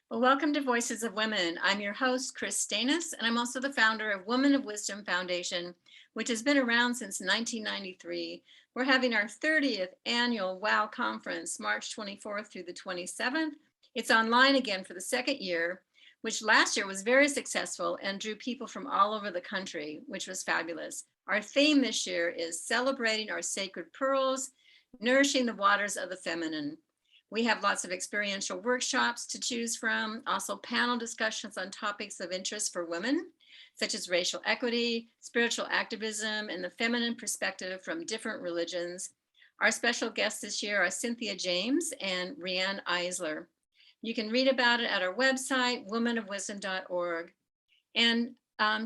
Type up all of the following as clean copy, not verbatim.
Well, welcome to Voices of Women. I'm your host, Kris Steinnes, and I'm also the founder of Women of Wisdom Foundation, which has been around since 1993. We're having our 30th annual WOW conference, March 24th through the 27th. It's online again for the second year, which last year was very successful and drew people from all over the country, which was fabulous. Our theme this year is celebrating our sacred pearls, nourishing the waters of the feminine. We have lots of experiential workshops to choose from, also panel discussions on topics of interest for women, such as racial equity, spiritual activism, and the feminine perspective from different religions. Our special guests this year are Cynthia James and Rianne Eisler. You can read about it at our website, womenofwisdom.org. And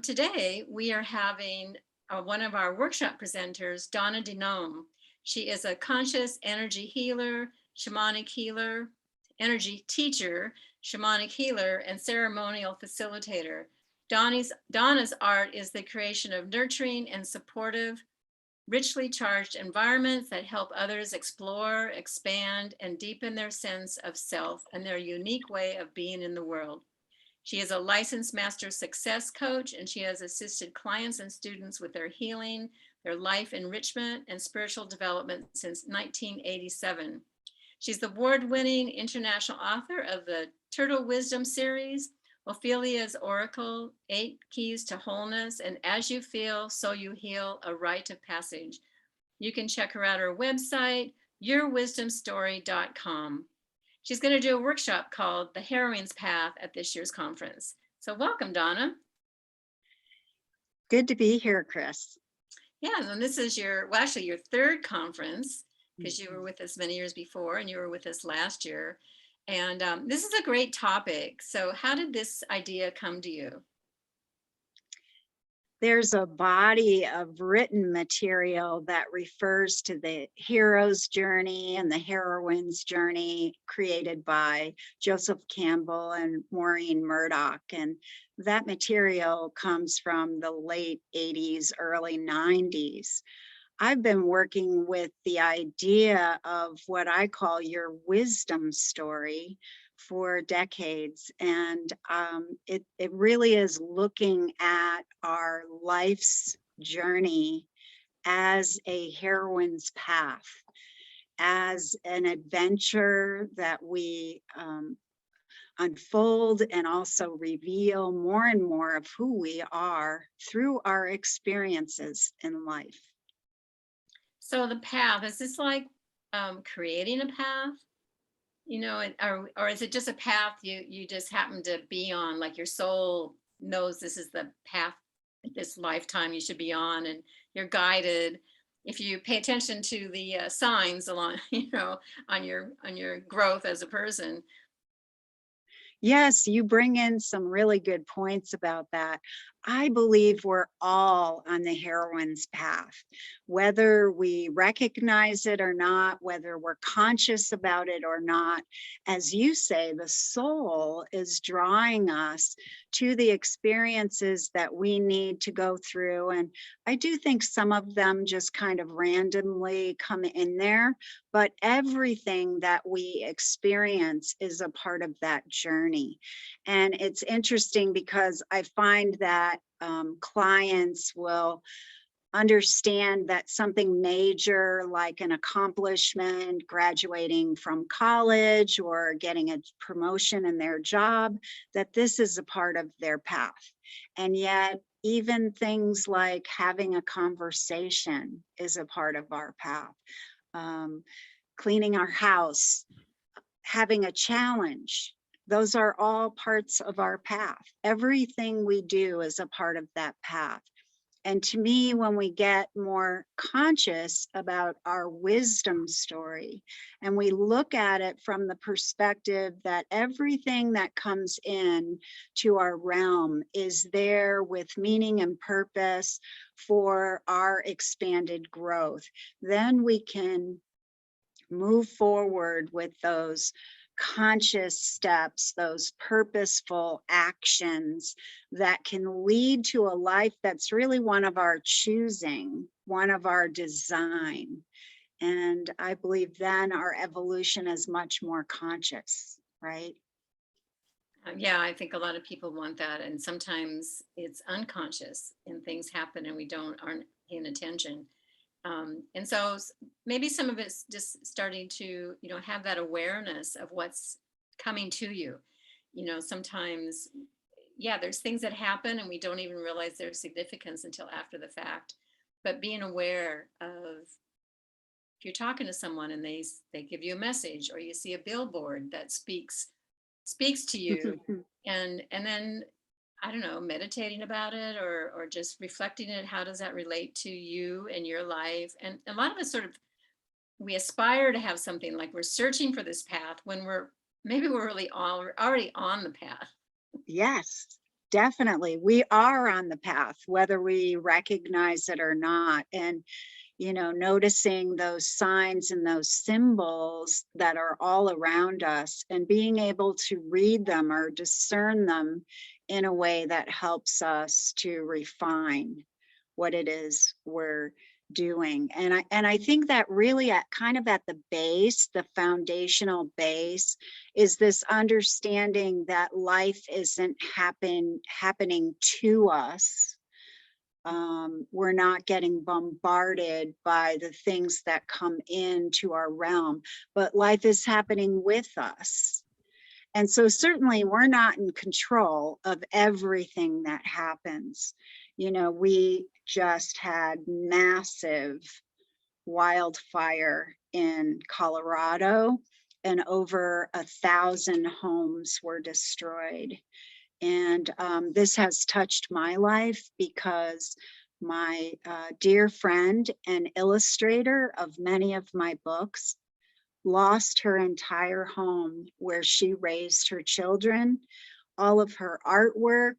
today we are having one of our workshop presenters, Donna DeNomme. She is a conscious energy healer, shamanic healer, energy teacher, shamanic healer, and ceremonial facilitator. Donna's art is the creation of nurturing and supportive, richly charged environments that help others explore, expand, and deepen their sense of self and their unique way of being in the world. She is a licensed master success coach, and she has assisted clients and students with their healing, their life enrichment, and spiritual development since 1987. She's the award-winning international author of the Turtle Wisdom series, Ophelia's Oracle, 8 Keys to Wholeness, and As You Feel, So You Heal, A Rite of Passage. You can check her out at her website, yourwisdomstory.com. She's going to do a workshop called The Heroine's Path at this year's conference. So welcome, Donna. Good to be here, Kris. Yeah, and this is your third conference, because you were with us many years before and you were with us last year. And this is a great topic. So how did this idea come to you? There's a body of written material that refers to the hero's journey and the heroine's journey created by Joseph Campbell and Maureen Murdoch. And that material comes from the late 80s, early 90s. I've been working with the idea of what I call your wisdom story for decades. And it really is looking at our life's journey as a heroine's path, as an adventure that we unfold and also reveal more and more of who we are through our experiences in life. So the path, is this like creating a path? Or is it just a path you just happen to be on, like your soul knows this is the path this lifetime you should be on, and you're guided if you pay attention to the signs along, on your growth as a person. Yes, you bring in some really good points about that. I believe we're all on the heroine's path, whether we recognize it or not, whether we're conscious about it or not. As you say, the soul is drawing us to the experiences that we need to go through. And I do think some of them just kind of randomly come in there, but everything that we experience is a part of that journey. And it's interesting because I find that clients will understand that something major like an accomplishment, graduating from college or getting a promotion in their job, that this is a part of their path. And yet even things like having a conversation is a part of our path. Cleaning our house, having a challenge, those are all parts of our path. Everything we do is a part of that path. And to me, when we get more conscious about our wisdom story and we look at it from the perspective that everything that comes in to our realm is there with meaning and purpose for our expanded growth, then we can move forward with those conscious steps, those purposeful actions that can lead to a life that's really one of our choosing, one of our design. And I believe then our evolution is much more conscious, right? Yeah, I think a lot of people want that, and sometimes it's unconscious, and things happen, and we aren't paying attention. And so maybe some of it's just starting to, have that awareness of what's coming to you. Sometimes, yeah, there's things that happen, and we don't even realize their significance until after the fact. But being aware of, if you're talking to someone and they give you a message, or you see a billboard that speaks to you, and then, I don't know, meditating about it, or just reflecting it, how does that relate to you and your life? And a lot of us sort of, we aspire to have something, like we're searching for this path, when we're really already on the path. Yes, definitely. We are on the path, whether we recognize it or not. And, noticing those signs and those symbols that are all around us and being able to read them or discern them in a way that helps us to refine what it is we're doing. And I think that really at kind of at the base, the foundational base, is this understanding that life isn't happening to us. We're not getting bombarded by the things that come into our realm, but life is happening with us. And so certainly we're not in control of everything that happens. We just had massive wildfire in Colorado, and over 1,000 homes were destroyed. And this has touched my life because my dear friend and illustrator of many of my books lost her entire home where she raised her children, all of her artwork.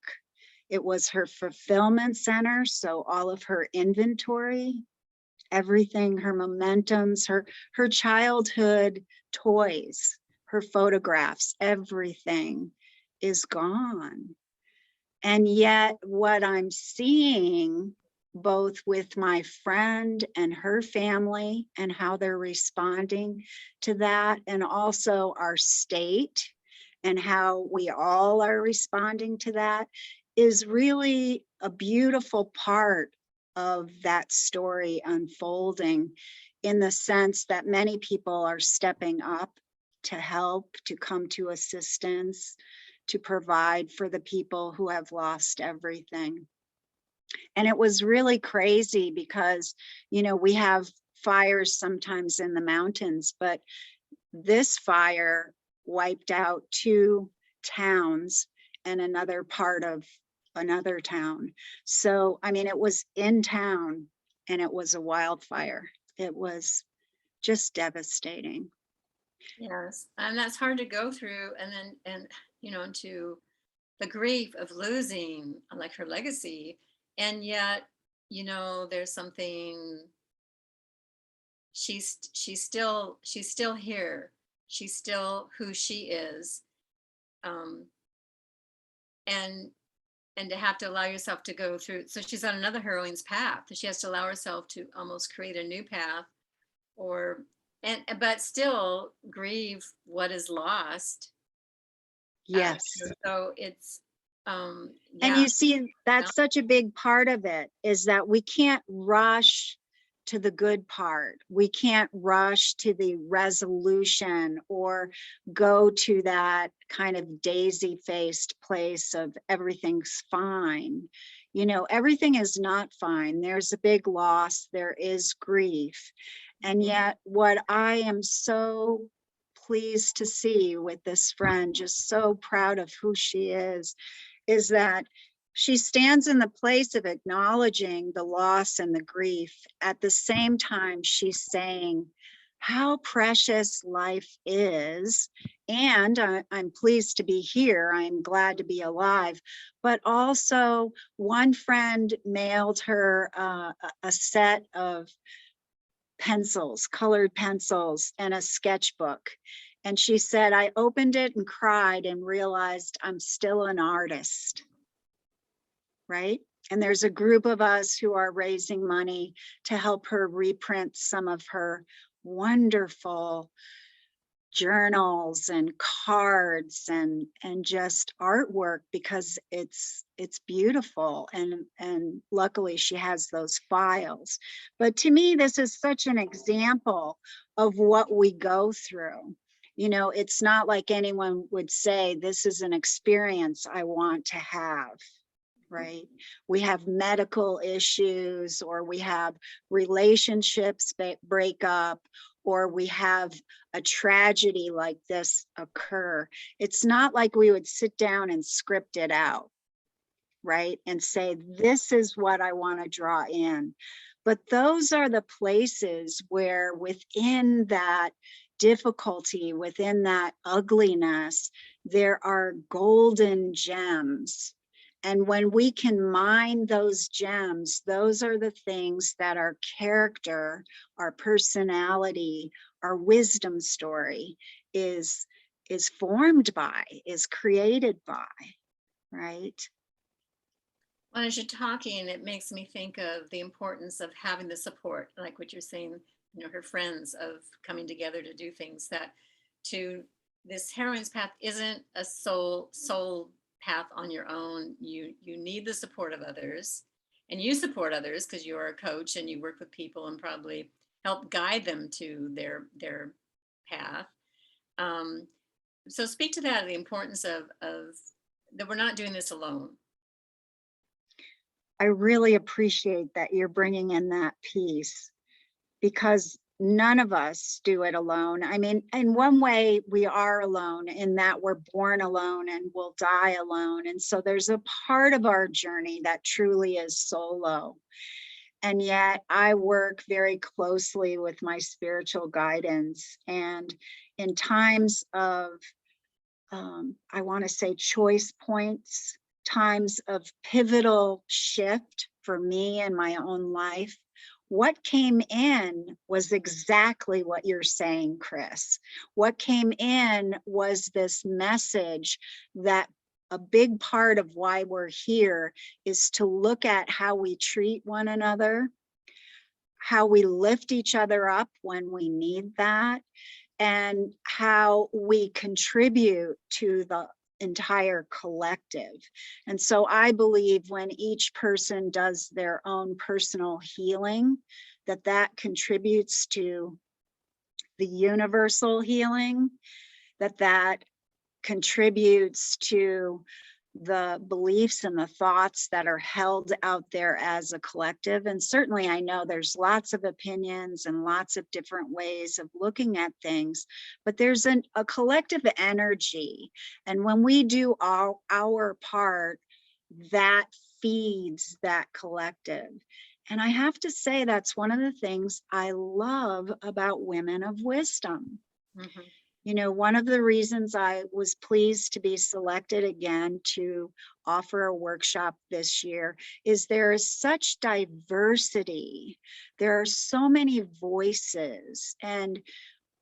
It was her fulfillment center. So all of her inventory, everything, her momentums, her childhood toys, her photographs, everything is gone. And yet what I'm seeing, both with my friend and her family and how they're responding to that, and also our state and how we all are responding to that, is really a beautiful part of that story unfolding, in the sense that many people are stepping up to help, to come to assistance, to provide for the people who have lost everything. And it was really crazy because, we have fires sometimes in the mountains, but this fire wiped out 2 towns and another part of another town. So, I mean, it was in town and it was a wildfire. It was just devastating. Yes, and that's hard to go through, and into the grief of losing, like, her legacy. And yet, there's something, she's still here, she's still who she is. um and and to have to allow yourself to go through, so she's on another heroine's path, she has to allow herself to almost create a new path, or but still grieve what is lost. Yes. So it's, And yeah. you see, Yeah. that's such a big part of it, is that we can't rush to the good part. We can't rush to the resolution or go to that kind of daisy faced place of everything's fine. Everything is not fine. There's a big loss, there is grief. And yet, what I am so pleased to see with this friend, just so proud of who she is that she stands in the place of acknowledging the loss and the grief. At the same time, she's saying how precious life is. And I'm pleased to be here. I'm glad to be alive. But also, one friend mailed her a set of pencils, colored pencils, and a sketchbook. And she said, I opened it and cried and realized I'm still an artist. Right? And there's a group of us who are raising money to help her reprint some of her wonderful journals and cards and just artwork because it's beautiful, and luckily she has those files. But to me, this is such an example of what we go through. You know, it's not like anyone would say this is an experience I want to have, right? We have medical issues, or we have relationships break up, or we have a tragedy like this occur. It's not like we would sit down and script it out, right? And say, this is what I want to draw in. But those are the places where within that difficulty, within that ugliness, there are golden gems. And when we can mine those gems, those are the things that our character, our personality, our wisdom story is formed by, is created by, right? Well, as you're talking, it makes me think of the importance of having the support, like what you're saying, you know, her friends, of coming together to do things. That to this heroine's path isn't a soul path on your own. You need the support of others, and you support others because you are a coach and you work with people and probably help guide them to their path. Um, so speak to that, the importance of that we're not doing this alone. I really appreciate that you're bringing in that piece, because none of us do it alone. I mean, in one way, we are alone in that we're born alone and we'll die alone. And so there's a part of our journey that truly is solo. And yet I work very closely with my spiritual guidance. And in times of, I want to say, choice points, times of pivotal shift for me in my own life, what came in was exactly what you're saying, Kris. What came in was this message that a big part of why we're here is to look at how we treat one another, how we lift each other up when we need that, and how we contribute to the entire collective. And so I believe when each person does their own personal healing, that contributes to the universal healing, that contributes to the beliefs and the thoughts that are held out there as a collective. And certainly I know there's lots of opinions and lots of different ways of looking at things, but there's a collective energy. And when we do our part, that feeds that collective. And I have to say, that's one of the things I love about Women of Wisdom. Mm-hmm. You know, one of the reasons I was pleased to be selected again to offer a workshop this year is there is such diversity. There are so many voices, and,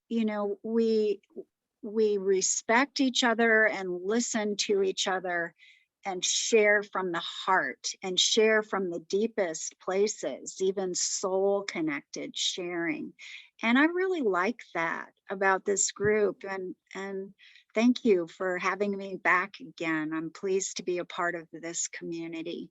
you know, we respect each other and listen to each other and share from the heart and share from the deepest places, even soul connected sharing. And I really like that about this group. And thank you for having me back again. I'm pleased to be a part of this community.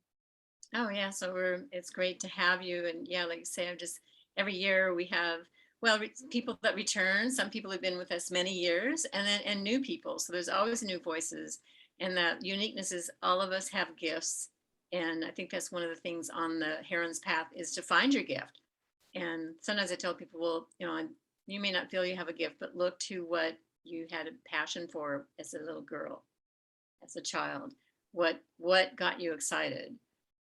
Oh yeah, so it's great to have you. And yeah, like you say, I'm just, every year we have, well, people that return, some people who've been with us many years, and new people. So there's always new voices. And that uniqueness is all of us have gifts. And I think that's one of the things on the Heron's Path, is to find your gift. And sometimes I tell people, well, you know, you may not feel you have a gift, but look to what you had a passion for as a little girl, as a child. What got you excited?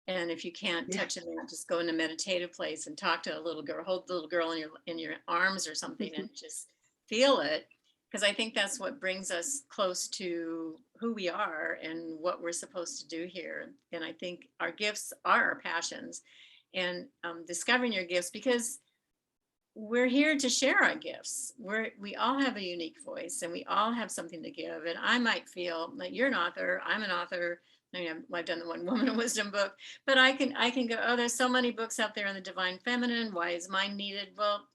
And if you can't touch it, just go in a meditative place and talk to a little girl, hold the little girl in your arms or something, and just feel it. Because I think that's what brings us close to who we are and what we're supposed to do here. And I think our gifts are our passions, and discovering your gifts, because we're here to share our gifts. We all have a unique voice, and we all have something to give. And I might feel like you're an author, I'm an author. I mean, I've done the one Woman of Wisdom book, but I can go, oh, there's so many books out there on the divine feminine. Why is mine needed? Well,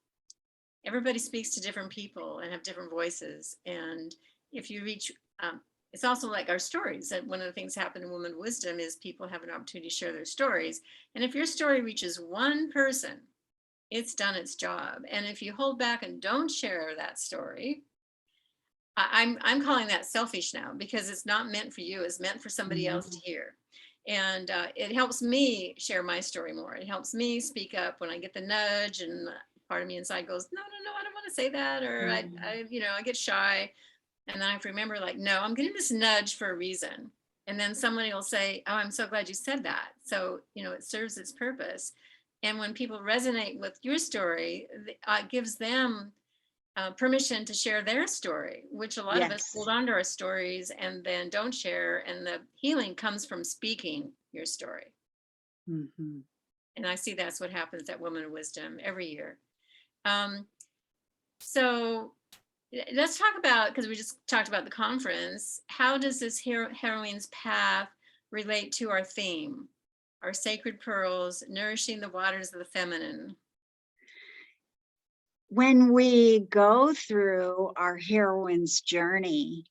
everybody speaks to different people and have different voices. And if you reach, it's also like our stories. That one of the things happen in Women of Wisdom is people have an opportunity to share their stories. And if your story reaches one person, it's done its job. And if you hold back and don't share that story, I'm calling that selfish now, because it's not meant for you. It's meant for somebody else to hear. And it helps me share my story more. It helps me speak up when I get the nudge, and part of me inside goes, no, no, no, I don't want to say that. Or I get shy. And then I have to remember, like, no, I'm getting this nudge for a reason. And then somebody will say, oh, I'm so glad you said that. So, it serves its purpose. And when people resonate with your story, it gives them permission to share their story, which a lot of us hold on to our stories and then don't share. And the healing comes from speaking your story. Mm-hmm. And I see that's what happens at Women of Wisdom every year. So let's talk about, because we just talked about the conference, how does this heroine's path relate to our theme, our sacred pearls, nourishing the waters of the feminine? When we go through our heroine's journey,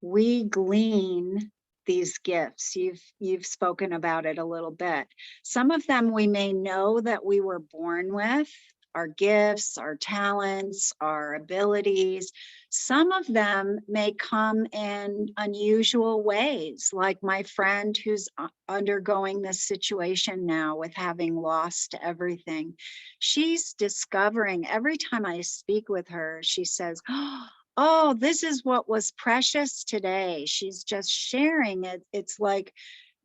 we glean these gifts. You've spoken about it a little bit. Some of them we may know that we were born with, our gifts, our talents, our abilities. Some of them may come in unusual ways, like my friend who's undergoing this situation now with having lost everything. She's discovering, every time I speak with her, she says, oh, this is what was precious today. She's just sharing it. It's like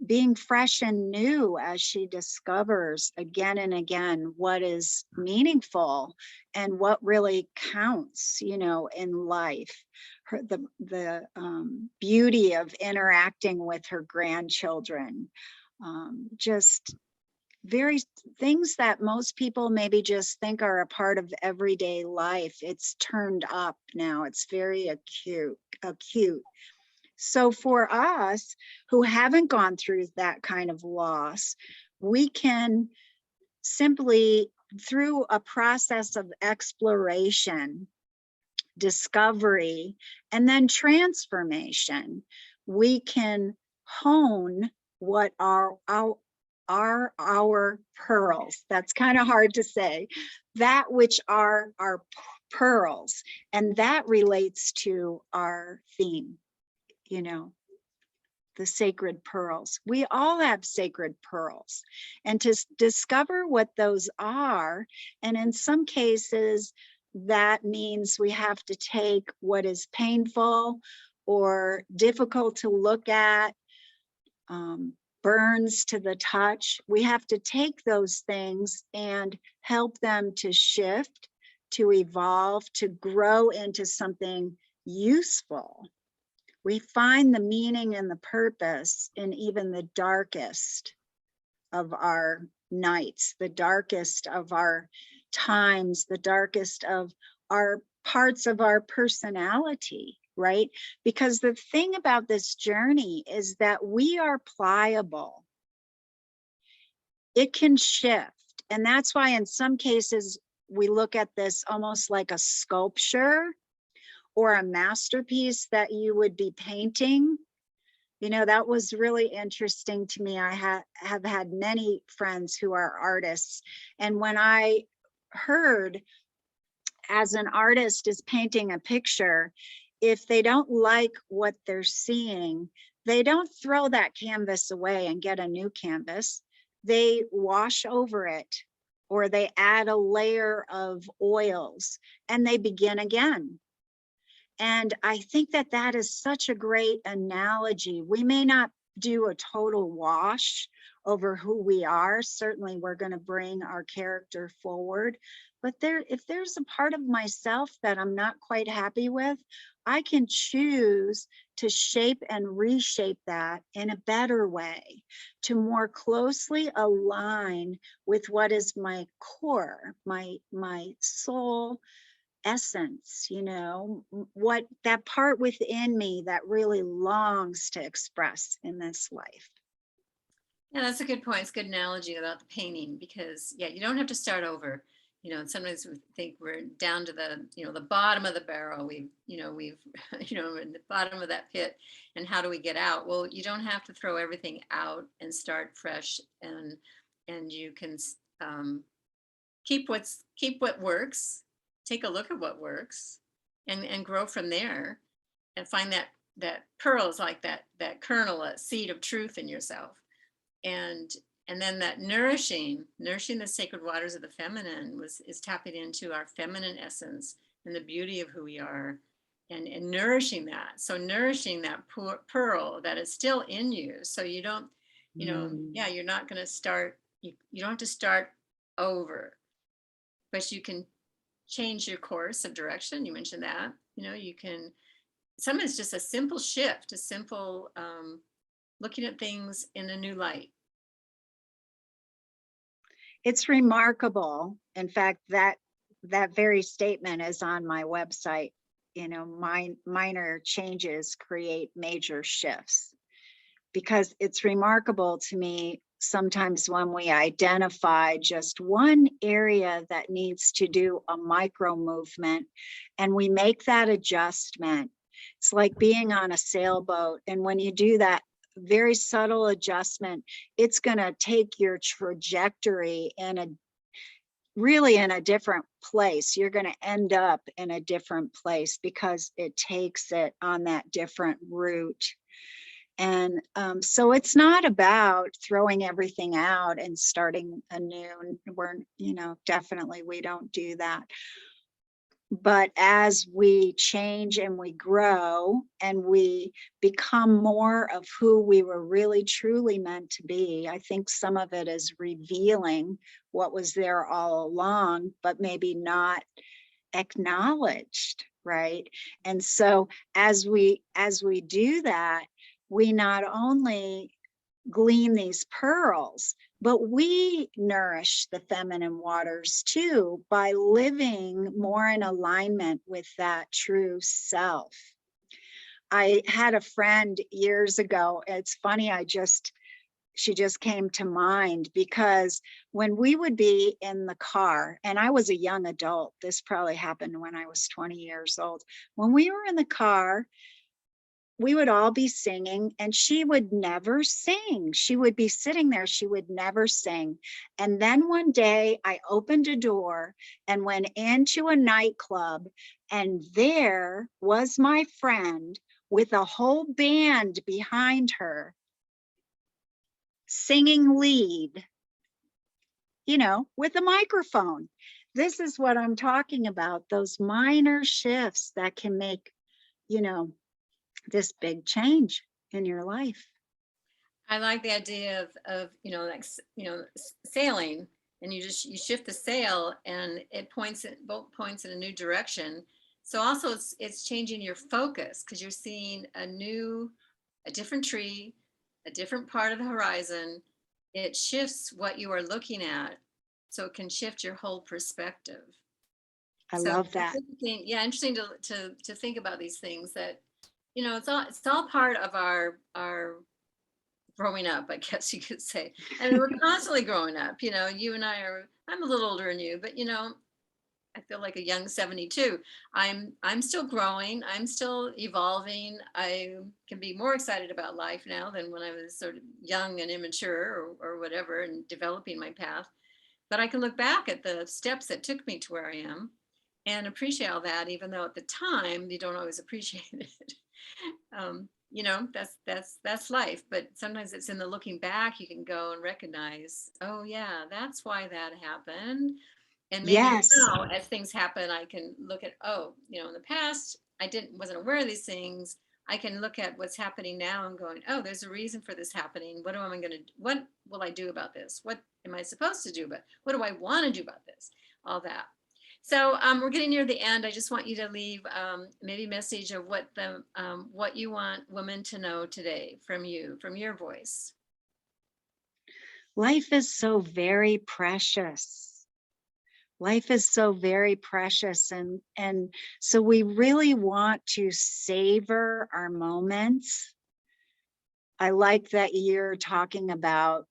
being fresh and new as she discovers again and again what is meaningful and what really counts, in life. The beauty of interacting with her grandchildren, just very things that most people maybe just think are a part of everyday life. It's turned up now. It's very acute. So for us who haven't gone through that kind of loss, we can simply, through a process of exploration, discovery, and then transformation, we can hone what are our pearls. That's kind of hard to say. That which are our pearls, and that relates to our theme. The sacred pearls. We all have sacred pearls, and to discover what those are, and in some cases that means we have to take what is painful or difficult to look at, burns to the touch. We have to take those things and help them to shift, to evolve, to grow into something useful. We find the meaning and the purpose in even the darkest of our nights, the darkest of our times, the darkest of our parts of our personality, right? Because the thing about this journey is that we are pliable. It can shift. And that's why in some cases, we look at this almost like a sculpture or a masterpiece that you would be painting. That was really interesting to me. I have had many friends who are artists. And when I heard, as an artist is painting a picture, if they don't like what they're seeing, they don't throw that canvas away and get a new canvas. They wash over it, or they add a layer of oils and they begin again. And I think that that is such a great analogy. We may not do a total wash over who we are. Certainly we're going to bring our character forward. But if there's a part of myself that I'm not quite happy with, I can choose to shape and reshape that in a better way, to more closely align with what is my core, my soul essence, what that part within me that really longs to express in this life. Yeah, that's a good point. It's a good analogy about the painting, because you don't have to start over. and sometimes we think we're down to the bottom of the barrel. We've in the bottom of that pit, and how do we get out? Well, you don't have to throw everything out and start fresh, and you can keep what works, take a look at what works, and grow from there, and find that pearls, like that kernel, a seed of truth in yourself, and then that nourishing the sacred waters of the feminine is tapping into our feminine essence and the beauty of who we are, and nourishing that. So nourishing that pearl that is still in you, so you don't, you're not going to start, you don't have to start over, but you can change your course of direction. You mentioned that, you can, sometimes it's just a simple shift, a simple looking at things in a new light. It's remarkable. In fact, that very statement is on my website. Minor changes create major shifts, because it's remarkable to me sometimes when we identify just one area that needs to do a micro movement and we make that adjustment. It's like being on a sailboat, and when you do that very subtle adjustment, it's going to take your trajectory in a different place. You're going to end up in a different place because it takes it on that different route. And so it's not about throwing everything out and starting anew. We're, definitely we don't do that. But as we change and we grow and we become more of who we were really truly meant to be, I think some of it is revealing what was there all along, but maybe not acknowledged, right? And so as we do that, we not only glean these pearls, but we nourish the feminine waters too by living more in alignment with that true self. I had a friend years ago. It's funny, she just came to mind, because when we would be in the car, and I was a young adult, this probably happened when I was 20 years old. When we were in the car, we would all be singing, and she would never sing. She would be sitting there, she would never sing. And then one day I opened a door and went into a nightclub, and there was my friend with a whole band behind her, singing lead, with a microphone. This is what I'm talking about, those minor shifts that can make, this big change in your life. I like the idea of sailing, and you shift the sail, and both points in a new direction. So also it's changing your focus, because you're seeing a different tree, a different part of the horizon. It shifts what you are looking at, so it can shift your whole perspective. I love that. Interesting to think about these things, that it's all part of our growing up, I guess you could say. I mean, we're constantly growing up. You and I'm a little older than you, but I feel like a young 72. I'm still growing. I'm still evolving. I can be more excited about life now than when I was sort of young and immature or whatever, and developing my path. But I can look back at the steps that took me to where I am and appreciate all that, even though at the time you don't always appreciate it. That's life. But sometimes it's in the looking back, you can go and recognize, oh yeah, that's why that happened. And maybe now, as things happen, I can look at, in the past, wasn't aware of these things. I can look at what's happening now and going, oh, there's a reason for this happening. What will I do about this? What am I supposed to do? But what do I want to do about this? All that. So we're getting near the end. I just want you to leave maybe a message of what you want women to know today from you, from your voice. Life is so very precious. Life is so very precious. And so we really want to savor our moments. I like that you're talking about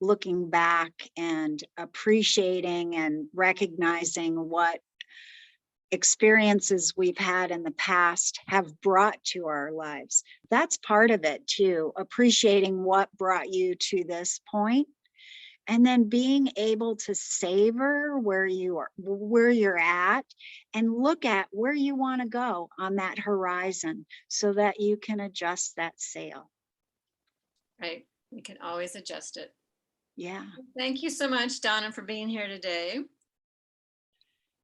looking back and appreciating and recognizing what experiences we've had in the past have brought to our lives. That's part of it too, appreciating what brought you to this point, and then being able to savor where you are, where you're at, and look at where you want to go on that horizon so that you can adjust that sail. Right. We can always adjust it. Yeah. Thank you so much, Donna, for being here today.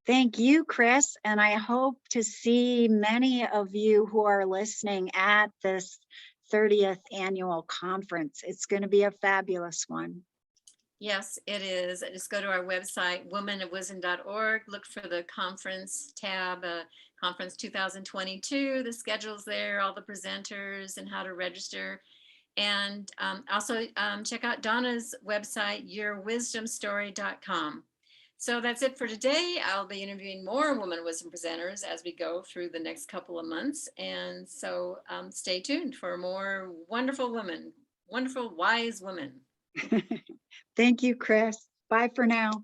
Thank you, Kris. And I hope to see many of you who are listening at this 30th annual conference. It's going to be a fabulous one. Yes, it is. Just go to our website, womanofwisdom.org, look for the conference tab, conference 2022, the schedule's there, all the presenters and how to register. And also check out Donna's website, yourwisdomstory.com. So that's it for today. I'll be interviewing more Woman of Wisdom presenters as we go through the next couple of months. And so stay tuned for more wonderful women, wonderful, wise women. Thank you, Kris. Bye for now.